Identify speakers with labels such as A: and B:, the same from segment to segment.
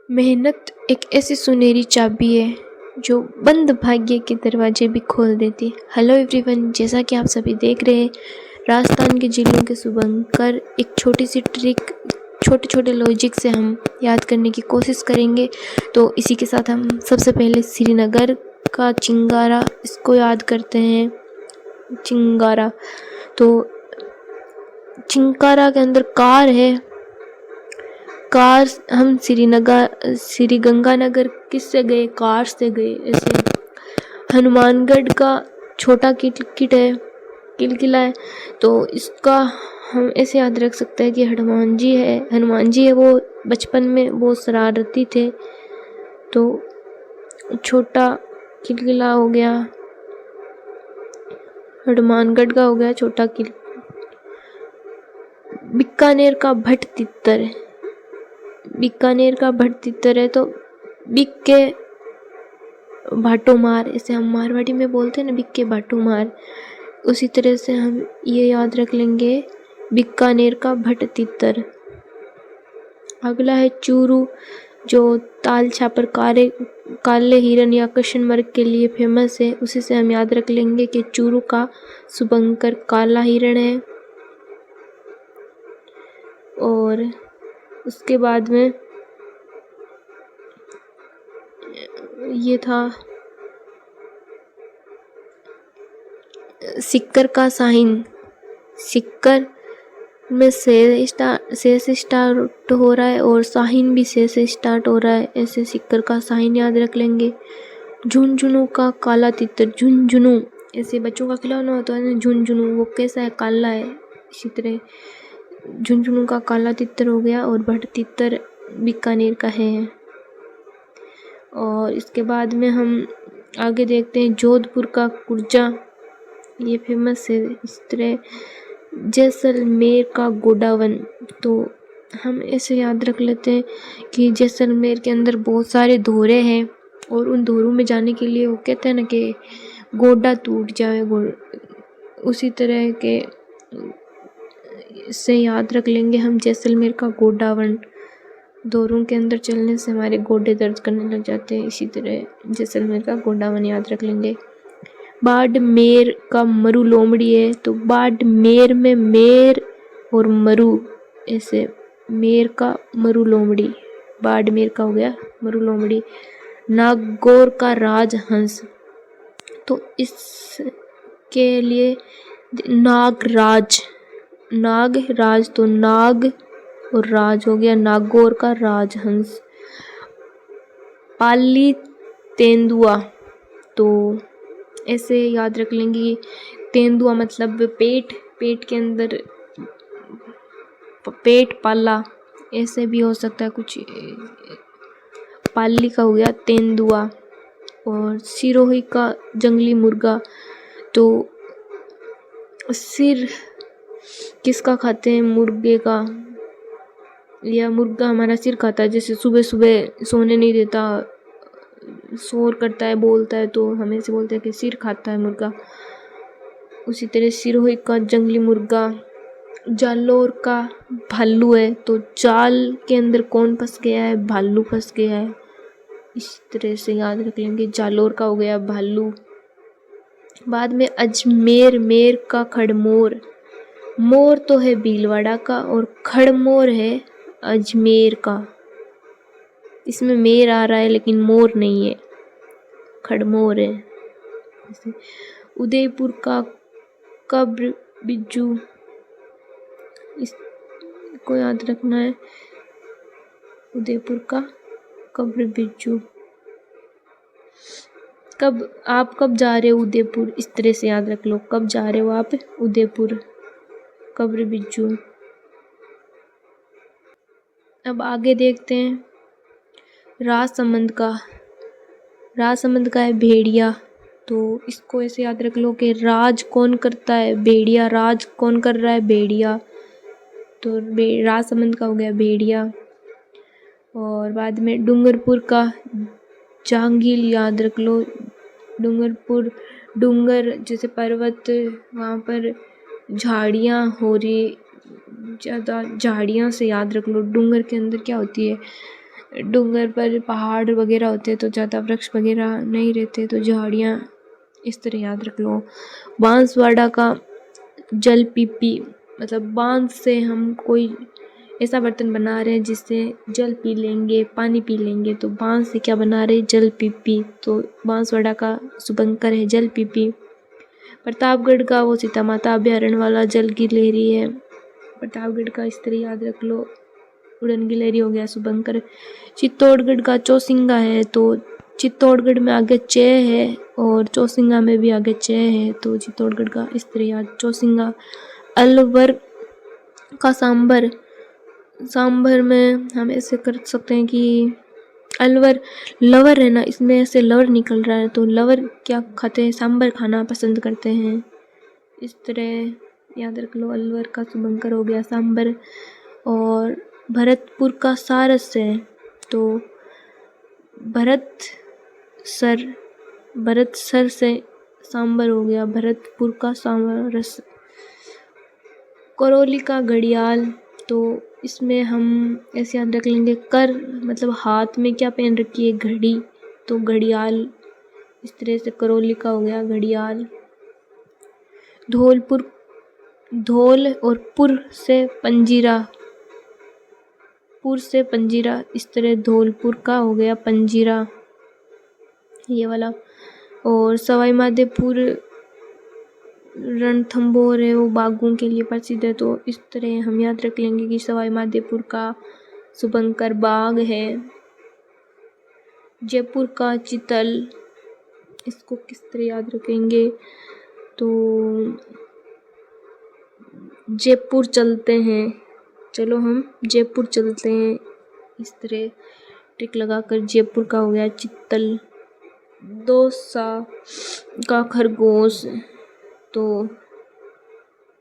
A: मेहनत एक ऐसी सुनहरी चाबी है जो बंद भाग्य के दरवाजे भी खोल देती है। हेलो एवरीवन, जैसा कि आप सभी देख रहे हैं, राजस्थान के जिलों के शुभंकर एक छोटी सी ट्रिक, छोटे छोटे लॉजिक से हम याद करने की कोशिश करेंगे। तो इसी के साथ हम सबसे पहले श्रीनगर का चिंगारा, इसको याद करते हैं। चिंगारा, तो चिंगारा के अंदर कार है। कार, हम श्री गंगानगर किससे गए? कार से गए। ऐसे हनुमानगढ़ का छोटा किट है, किला है, तो इसका हम ऐसे याद रख सकते हैं कि हनुमान जी है। वो बचपन में बहुत शरारती थे, तो छोटा किला हो गया, हनुमानगढ़ का हो गया छोटा किला। बीकानेर का भट तितर है, बीकानेर का भट तितर है, तो बिक के भाटो मार, इसे हम मारवाड़ी में बोलते हैं ना, बिक के भाटो मार। उसी तरह से हम ये याद रख लेंगे, बीकानेर का भट तितर। अगला है चूरू, जो ताल छापर काले हिरन या कृष्णमृग के लिए फेमस है। उसी से हम याद रख लेंगे कि चूरू का शुभंकर काला हिरण है। और उसके बाद में ये था सिक्कर का साहिन। सिक्कर में से स्टार्ट हो रहा है और साहिन भी से स्टार्ट हो रहा है, ऐसे सिक्कर का साहिन याद रख लेंगे। झुंझुनू का काला तितर, झुंझुनू ऐसे बच्चों का खिलौना होता है ना, झुंझुनू, वो कैसा है? काला है। इसी तरह झुंझुनू का काला तितर हो गया। और भट तितर बीकानेर का है। और इसके बाद में हम आगे देखते हैं, जोधपुर का कुर्जा, ये फेमस है। इस तरह जैसलमेर का गोडावन, तो हम ऐसे याद रख लेते हैं कि जैसलमेर के अंदर बहुत सारे धोरे हैं और उन धोरों में जाने के लिए वो कहते हैं ना कि गोडा टूट जाए। उसी तरह के से याद रख लेंगे हम जैसलमेर का गोडावन। धोरों के अंदर चलने से हमारे गोडे दर्द करने लग जाते हैं, इसी तरह जैसलमेर का गोडावन याद रख लेंगे। बाड़मेर का मरु लोमड़ी है, तो बाड़मेर में मेर और मरु, ऐसे मेर का मरु लोमड़ी, बाड़मेर का हो गया मरु लोमड़ी। नागौर का राजहंस, तो इसके लिए नागराज, नागराज, तो नाग और राज हो गया, नागौर का राजहंस। पाली तेंदुआ, तो ऐसे याद रख लेंगे, तेंदुआ मतलब पेट के अंदर पेट पाला, ऐसे भी हो सकता है कुछ। पाली का हो गया तेंदुआ। और सिरोही का जंगली मुर्गा, तो सिर किसका खाते हैं? मुर्गे का, या मुर्गा हमारा सिर खाता है। जैसे सुबह सुबह सोने नहीं देता, शोर करता है, बोलता है, तो हम ऐसे बोलते हैं कि सिर खाता है मुर्गा। उसी तरह सिरोही का जंगली मुर्गा। जालोर का भालू है, तो जाल के अंदर कौन फंस गया है? भालू फंस गया है। इस तरह से याद रख लेंगे, जालोर का हो गया भालू। बाद में अजमेर मेर का खड़मोर, मोर तो है भीलवाड़ा का और खड़मोर है अजमेर का। इसमें मेर आ रहा है लेकिन मोर नहीं है, खड़मोर है। उदयपुर का कब्र बिज्जू, इसको याद रखना है, उदयपुर का कब्र बिज्जू। आप कब जा रहे हो उदयपुर? इस तरह से याद रख लो, कब जा रहे हो आप उदयपुर, कब्र बिज्जू। अब आगे देखते हैं राजसमंद का है भेड़िया, तो इसको ऐसे याद रख लो कि राज कौन करता है? भेड़िया। राज कौन कर रहा है? भेड़िया। तो राजसमंद का हो गया भेड़िया। और बाद में डूंगरपुर का जांगिल याद रख लो। डूंगर जैसे पर्वत, वहाँ पर झाड़ियाँ हो रही, ज़्यादा झाड़ियाँ से याद रख लो। डूंगर के अंदर क्या होती है? डूंगर पर पहाड़ वगैरह होते तो ज़्यादा वृक्ष वगैरह नहीं रहते, तो झाड़ियाँ, इस तरह याद रख लो। बांसवाड़ा का जल पीपी, मतलब बांस से हम कोई ऐसा बर्तन बना रहे हैं जिससे जल पी लेंगे, पानी पी लेंगे, तो बांस से क्या बना रहे हैं, जल पीपी। तो बांसवाड़ा का शुभंकर है जल पीपी। प्रतापगढ़ का वो सीता माता अभ्यारण्य वाला जल गिलहरी है, प्रतापगढ़ का, इस तरह याद रख लो। उड़न गिलहरी हो गया शुभंकर। चित्तौड़गढ़ का चौसिंगा है, तो चित्तौड़गढ़ में आगे च है और चौसिंगा में भी आगे च है, तो चित्तौड़गढ़ का इस तरह याद, चौसिंगा। अलवर का सांभर, सांभर में हम ऐसे कर सकते हैं कि अलवर, लवर है ना, इसमें ऐसे लवर निकल रहा है, तो लवर क्या खाते हैं, सांभर खाना पसंद करते हैं, इस तरह याद रख लो। अलवर का शुभंकर हो गया सांभर। और भरतपुर का सारस है, तो भरत सर से सांभर हो गया, भरतपुर का सारस। करौली का घड़ियाल, तो इसमें हम ऐसे याद रख लेंगे, कर मतलब हाथ में क्या पहन रखी है, घड़ी, तो घड़ियाल, इस तरह से करौली का हो गया घड़ियाल। धौलपुर, धौल और पुर से पंजीरा, पुर से पंजीरा, इस तरह धौलपुर का हो गया पंजीरा, ये वाला। और सवाई माधोपुर रणथंभौर है, वो बाघों के लिए प्रसिद्ध है, तो इस तरह हम याद रख लेंगे कि सवाई माधोपुर का शुभंकर बाघ है। जयपुर का चितल, इसको किस तरह याद रखेंगे, तो जयपुर चलते हैं, चलो हम जयपुर चलते हैं, इस तरह टिक लगाकर जयपुर का हो गया चित्तल। दौसा का खरगोश, तो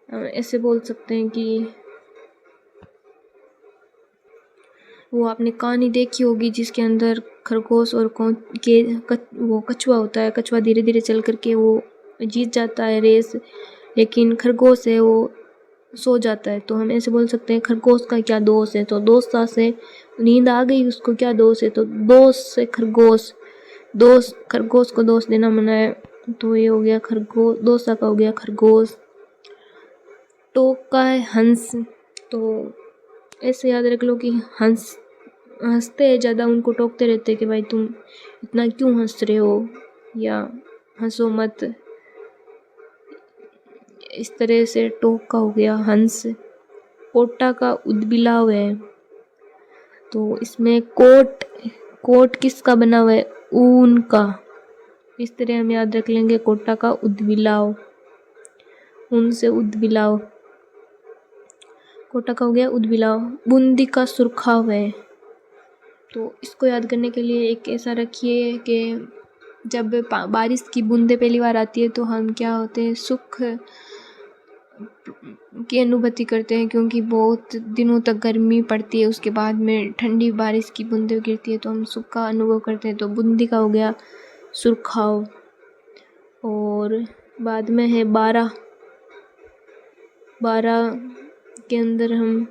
A: ऐसे बोल सकते हैं कि वो आपने कहानी देखी होगी जिसके अंदर खरगोश और वो कछुआ होता है, कछुआ धीरे धीरे चल करके वो जीत जाता है रेस, लेकिन खरगोश है वो सो जाता है, तो हम ऐसे बोल सकते हैं खरगोश का क्या दोष है, तो दोस्ता से नींद आ गई उसको, क्या दोष है, तो दोष से खरगोश, दोष, खरगोश को दोष देना मना है, तो ये हो गया खरगोश, दोसा का हो गया खरगोश। टोक का है हंस, तो ऐसे याद रख लो कि हंसते हैं ज़्यादा, उनको टोकते रहते हैं कि भाई तुम इतना क्यों हंस रहे हो, या हंसो मत, इस तरह से टोक का हो गया हंस। कोटा का उद्बिलाव है, तो इसमें कोट किसका बना हुआ है, ऊन का, इस तरह हम याद रख लेंगे कोटा का उद्बिलाव, ऊन से उद्बिलाव, कोटा का हो गया उद्बिलाव। बूंदी का सुरखाव है, तो इसको याद करने के लिए एक ऐसा रखिए कि जब बारिश की बूंदें पहली बार आती है तो हम क्या होते हैं, सुख की अनुभूति करते हैं, क्योंकि बहुत दिनों तक गर्मी पड़ती है, उसके बाद में ठंडी बारिश की बूंदें गिरती है तो हम सुख का अनुभव करते हैं, तो बूंदी का हो गया सुरखाव। और बाद में है बारह के अंदर हम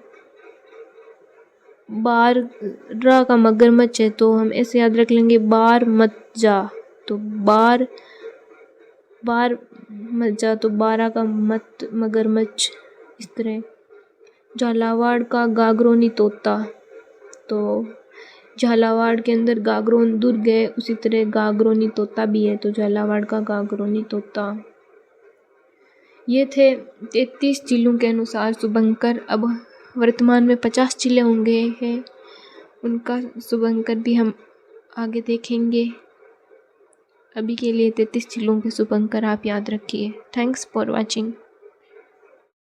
A: बारह का मगरमच्छ है, तो हम ऐसे याद रख लेंगे बार मत जा, तो बार मत जा, तो 12 का मत मगरमच्छ, इस तरह। झालावाड़ का गागरोनी तोता, तो झालावाड़ के अंदर गागरोन दुर्ग है, उसी तरह गागरोनी तोता भी है, तो झालावाड़ का गागरोनी तोता। ये थे 33 जिलों के अनुसार शुभंकर। अब वर्तमान में 50 जिले होंगे हैं, उनका शुभंकर भी हम आगे देखेंगे। अभी के लिए 33 जिलों के शुभंकर आप याद रखिए। Thanks for watching.